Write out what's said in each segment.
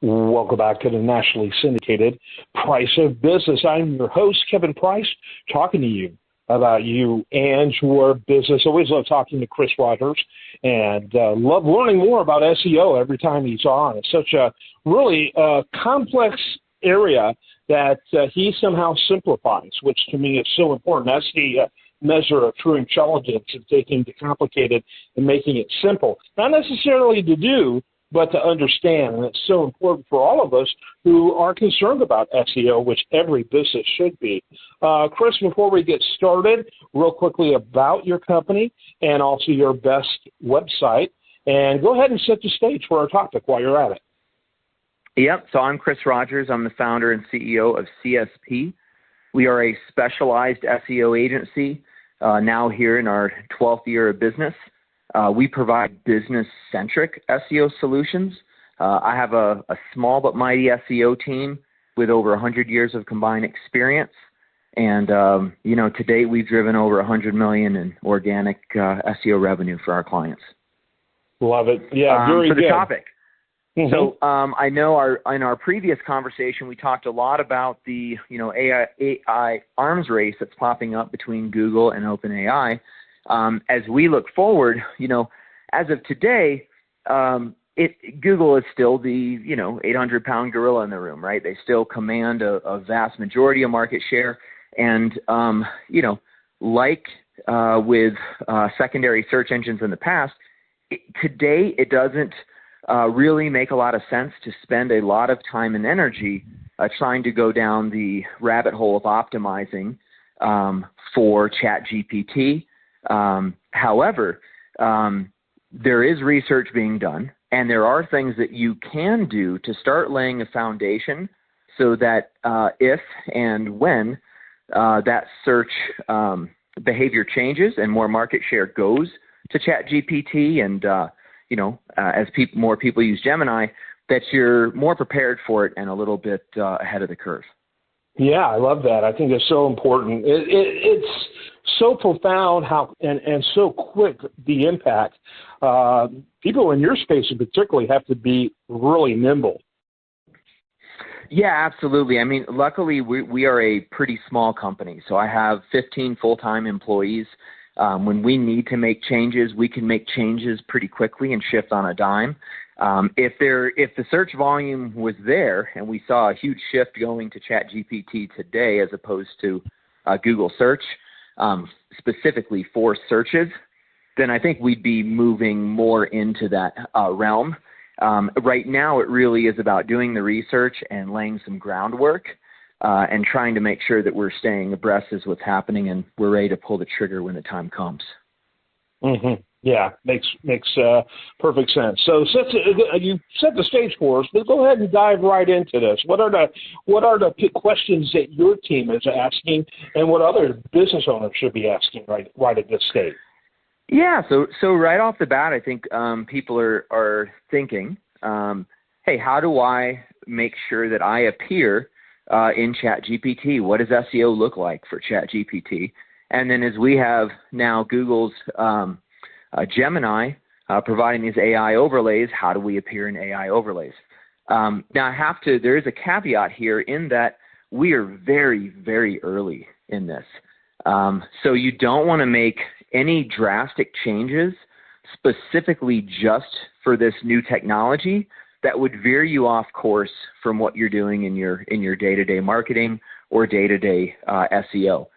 Welcome back to the nationally syndicated Price of Business. I'm your host, Kevin Price, talking to you about you and your business. Always love talking to Chris Rodgers and love learning more about SEO every time he's on. It's such a really complex area that he somehow simplifies, which to me is so important. That's the measure of true intelligence, of taking the complicated and making it simple. Not necessarily to do, but to understand. And it's so important for all of us who are concerned about SEO, which every business should be. Chris, before we get started, real quickly about your company and also your best website. And go ahead and set the stage for our topic while you're at it. Yep. So I'm Chris Rodgers. I'm the founder and CEO of CSP. We are a specialized SEO agency, now here in our 12th year of business. We provide business-centric SEO solutions. I have a small but mighty SEO team with over 100 years of combined experience. And, to date, we've driven over $100 million in organic SEO revenue for our clients. Love it. Yeah, very good. For the topic. Mm-hmm. So I know in our previous conversation, we talked a lot about the, AI arms race that's popping up between Google and OpenAI. As we look forward, as of today, Google is still the, 800-pound gorilla in the room, right? They still command a vast majority of market share. And, with secondary search engines in the past, today it doesn't really make a lot of sense to spend a lot of time and energy trying to go down the rabbit hole of optimizing for ChatGPT. However, there is research being done, and there are things that you can do to start laying a foundation so that if and when that search behavior changes and more market share goes to ChatGPT and, as more people use Gemini, that you're more prepared for it and a little bit ahead of the curve. Yeah, I love that. I think it's so important. It's so profound and so quick, the impact. People in your space in particular have to be really nimble. Yeah, absolutely. I mean, luckily, we are a pretty small company. So I have 15 full-time employees. When we need to make changes, we can make changes pretty quickly and shift on a dime. If the search volume was there and we saw a huge shift going to ChatGPT today as opposed to Google search, specifically for searches, then I think we'd be moving more into that realm. Right now, it really is about doing the research and laying some groundwork and trying to make sure that we're staying abreast of what's happening and we're ready to pull the trigger when the time comes. Mm-hmm. Yeah, makes perfect sense. So you set the stage for us, but go ahead and dive right into this. What are the questions that your team is asking, and what other business owners should be asking right at this stage? Yeah, so right off the bat, I think people are thinking, hey, how do I make sure that I appear in ChatGPT? What does SEO look like for ChatGPT? And then as we have now Google's Gemini providing these AI overlays, how do we appear in AI overlays? Now there is a caveat here in that we are very, very early in this. So you don't want to make any drastic changes specifically just for this new technology that would veer you off course from what you're doing in your day-to-day marketing or day-to-day SEO.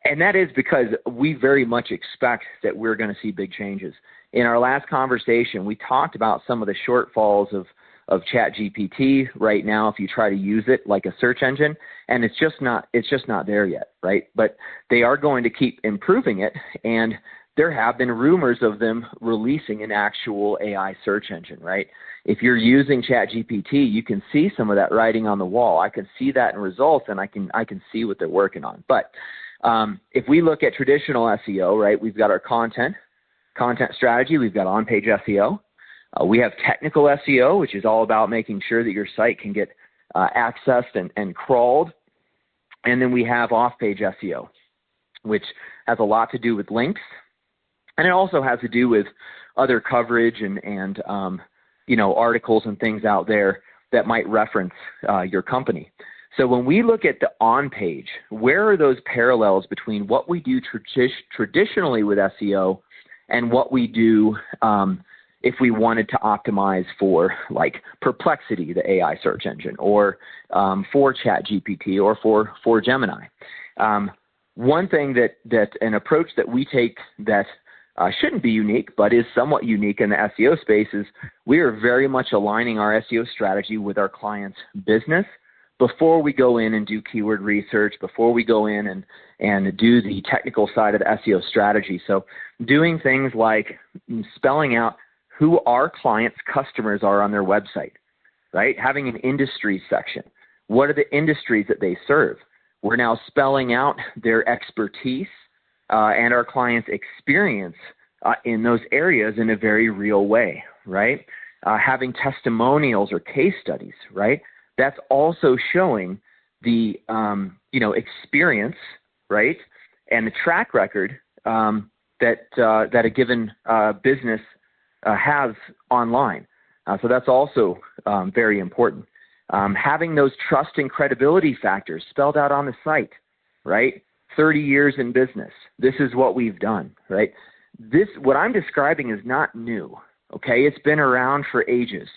And that is because we very much expect that we're going to see big changes. In our last conversation, we talked about some of the shortfalls of ChatGPT right now if you try to use it like a search engine, and it's just not there yet, right? But they are going to keep improving it, and there have been rumors of them releasing an actual AI search engine, right? If you're using ChatGPT, you can see some of that writing on the wall. I can see that in results, and I can see what they're working on. But if we look at traditional SEO, right, we've got our content strategy, we've got on-page SEO. We have technical SEO, which is all about making sure that your site can get accessed and crawled. And then we have off-page SEO, which has a lot to do with links. And it also has to do with other coverage and articles and things out there that might reference your company. So when we look at the on-page, where are those parallels between what we do traditionally with SEO and what we do if we wanted to optimize for like Perplexity, the AI search engine, or for ChatGPT or for Gemini? One thing that an approach that we take that shouldn't be unique, but is somewhat unique in the SEO space is we are very much aligning our SEO strategy with our client's business before we go in and do keyword research, before we go in and do the technical side of the SEO strategy. So doing things like spelling out who our clients' customers are on their website, right? Having an industry section. What are the industries that they serve? We're now spelling out their expertise and our clients' experience in those areas in a very real way, right? Having testimonials or case studies, right? That's also showing the experience, right, and the track record that a given business has online. So that's also very important. Having those trust and credibility factors spelled out on the site, right? 30 years in business. This is what we've done, right? What I'm describing is not new, okay? It's been around for ages.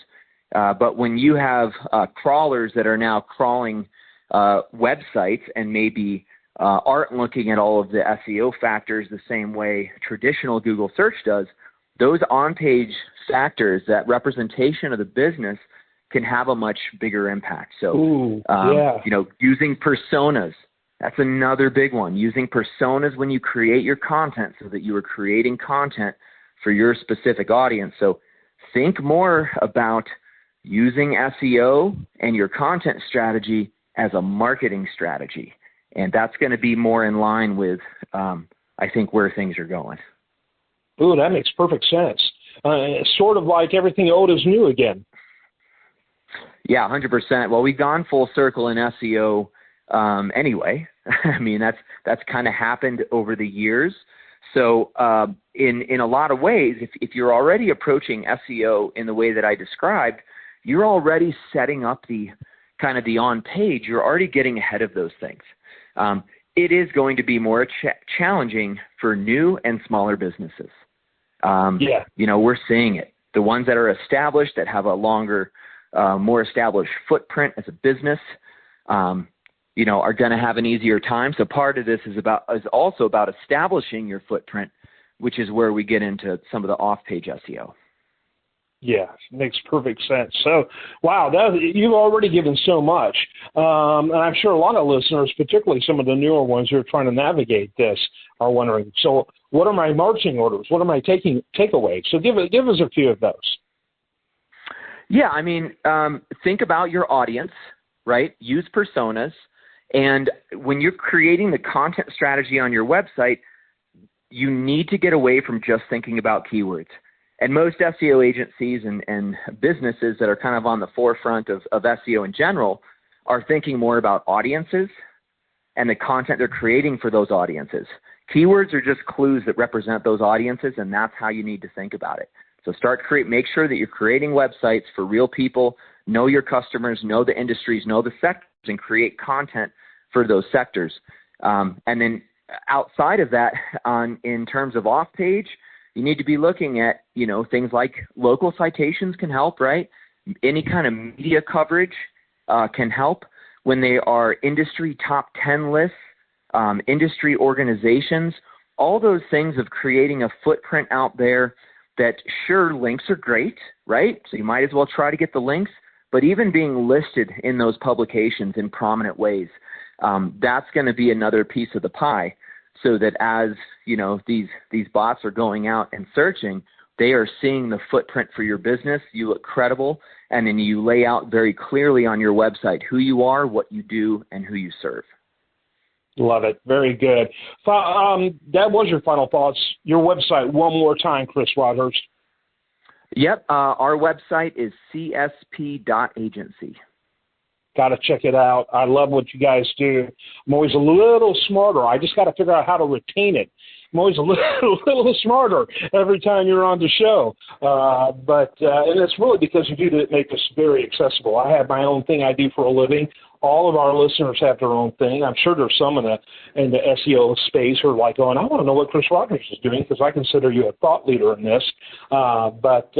But when you have crawlers that are now crawling websites and maybe aren't looking at all of the SEO factors the same way traditional Google search does, those on-page factors, that representation of the business, can have a much bigger impact. So, using personas, that's another big one. Using personas when you create your content so that you are creating content for your specific audience. So think more about using SEO and your content strategy as a marketing strategy. And that's going to be more in line with, I think, where things are going. Ooh, that makes perfect sense. Sort of like everything old is new again. Yeah, 100%. Well, we've gone full circle in SEO anyway. I mean, that's kind of happened over the years. So in a lot of ways, if you're already approaching SEO in the way that I described, you're already setting up the kind of the on-page. You're already getting ahead of those things. It is going to be more challenging for new and smaller businesses. We're seeing it. The ones that are established, that have a longer, more established footprint as a business, are going to have an easier time. So part of this is also about establishing your footprint, which is where we get into some of the off-page SEO. Yeah, makes perfect sense. So, wow, you've already given so much. And I'm sure a lot of listeners, particularly some of the newer ones who are trying to navigate this, are wondering, so what are my marching orders? What are my takeaways? So give us a few of those. Yeah, I mean, think about your audience, right? Use personas. And when you're creating the content strategy on your website, you need to get away from just thinking about keywords. And most SEO agencies and businesses that are kind of on the forefront of SEO in general are thinking more about audiences and the content they're creating for those audiences. Keywords are just clues that represent those audiences, and that's how you need to think about it. So make sure that you're creating websites for real people, know your customers, know the industries, know the sectors, and create content for those sectors. And then outside of that, in terms of off-page, you need to be looking at, things like local citations can help, right? Any kind of media coverage can help. When they are industry top 10 lists, industry organizations, all those things of creating a footprint out there that, sure, links are great, right? So you might as well try to get the links, but even being listed in those publications in prominent ways, that's going to be another piece of the pie. So that as, these bots are going out and searching, they are seeing the footprint for your business. You look credible, and then you lay out very clearly on your website who you are, what you do, and who you serve. Love it. Very good. That was your final thoughts. Your website, one more time, Chris Rodgers. Yep. Our website is csp.agency. Got to check it out. I love what you guys do. I'm always a little smarter. I just got to figure out how to retain it. I'm always a little smarter every time you're on the show. And it's really because you do make this very accessible. I have my own thing I do for a living. All of our listeners have their own thing. I'm sure there's some in the SEO space who are like going, I want to know what Chris Rodgers is doing because I consider you a thought leader in this. But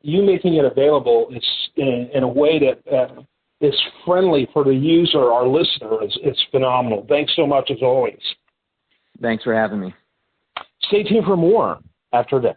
you making it available is in a way that is friendly for the user, our listener, is phenomenal. Thanks so much as always. Thanks for having me. Stay tuned for more after this.